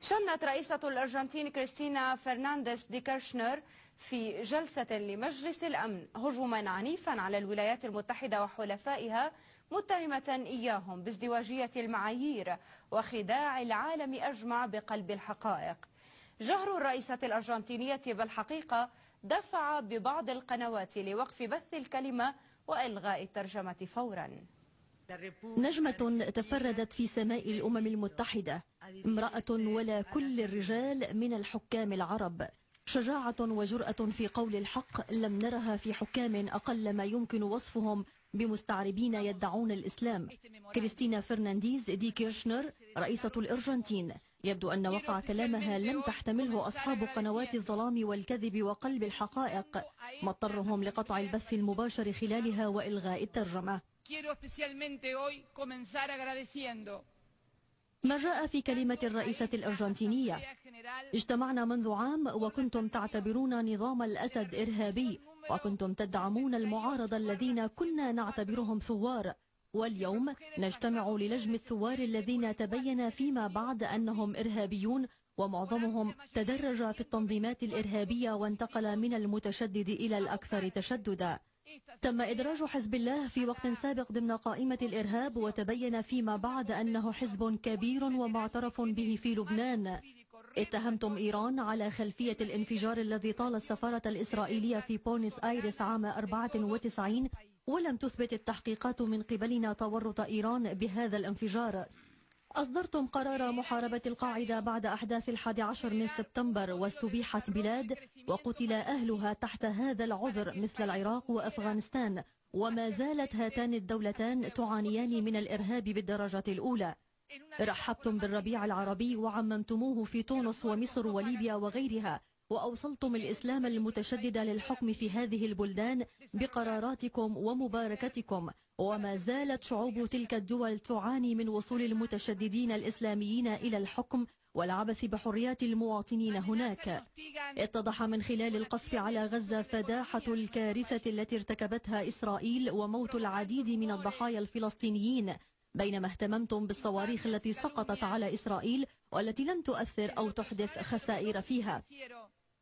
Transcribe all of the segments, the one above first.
شنت رئيسة الأرجنتين كريستينا فرنانديز دي كيرشنر في جلسة لمجلس الأمن هجوما عنيفا على الولايات المتحدة وحلفائها، متهمة إياهم بازدواجية المعايير وخداع العالم أجمع بقلب الحقائق. جهر الرئيسة الأرجنتينية بالحقيقة دفع ببعض القنوات لوقف بث الكلمة وإلغاء الترجمة فورا. نجمة تفردت في سماء الأمم المتحدة، امرأة ولا كل الرجال من الحكام العرب، شجاعة وجرأة في قول الحق لم نرها في حكام أقل ما يمكن وصفهم بمستعربين يدعون الإسلام. كريستينا فرنانديز دي كيرشنر رئيسة الأرجنتين، يبدو أن وقع كلامها لم تحتمله أصحاب قنوات الظلام والكذب وقلب الحقائق، ما اضطرهم لقطع البث المباشر خلالها وإلغاء الترجمة. ما جاء في كلمة الرئيسة الأرجنتينية: اجتمعنا منذ عام وكنتم تعتبرون نظام الأسد إرهابي، وكنتم تدعمون المعارضة الذين كنا نعتبرهم ثوار، واليوم نجتمع للجم الثوار الذين تبين فيما بعد أنهم إرهابيون، ومعظمهم تدرج في التنظيمات الإرهابية وانتقل من المتشدد إلى الأكثر تشددا. تم إدراج حزب الله في وقت سابق ضمن قائمة الإرهاب، وتبين فيما بعد أنه حزب كبير ومعترف به في لبنان. اتهمتم إيران على خلفية الانفجار الذي طال السفارة الإسرائيلية في بونيس آيرس عام 94، ولم تثبت التحقيقات من قبلنا تورط إيران بهذا الانفجار. أصدرتم قرار محاربة القاعدة بعد أحداث 11 من سبتمبر، واستبيحت بلاد وقتل أهلها تحت هذا العذر مثل العراق وأفغانستان، وما زالت هاتان الدولتان تعانيان من الإرهاب بالدرجة الأولى. رحبتم بالربيع العربي وعممتموه في تونس ومصر وليبيا وغيرها، وأوصلتم الإسلام المتشدد للحكم في هذه البلدان بقراراتكم ومباركتكم، وما زالت شعوب تلك الدول تعاني من وصول المتشددين الإسلاميين إلى الحكم والعبث بحريات المواطنين هناك. اتضح من خلال القصف على غزة فداحة الكارثة التي ارتكبتها إسرائيل وموت العديد من الضحايا الفلسطينيين، بينما اهتممتم بالصواريخ التي سقطت على إسرائيل والتي لم تؤثر أو تحدث خسائر فيها.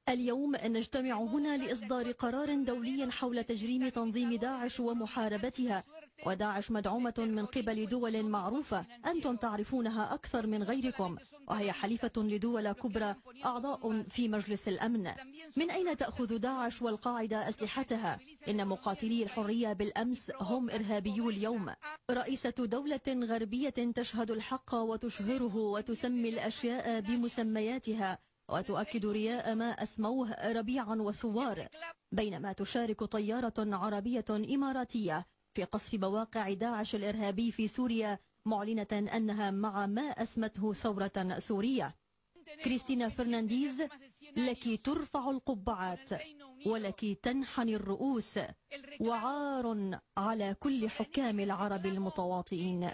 اليوم نجتمع هنا لإصدار قرار دولي حول تجريم تنظيم داعش ومحاربتها، وداعش مدعومة من قبل دول معروفة أنتم تعرفونها أكثر من غيركم، وهي حليفة لدول كبرى أعضاء في مجلس الأمن. من أين تأخذ داعش والقاعدة أسلحتها؟ إن مقاتلي الحرية بالأمس هم إرهابيو اليوم. رئيسة دولة غربية تشهد الحق وتشهره وتسمي الأشياء بمسمياتها، وتؤكد رياء ما أسموه ربيعا وثوار، بينما تشارك طيارة عربية إماراتية في قصف مواقع داعش الإرهابي في سوريا، معلنة أنها مع ما أسمته ثورة سورية. كريستينا فرنانديز، لك ترفع القبعات ولك تنحني الرؤوس، وعار على كل حكام العرب المتواطئين.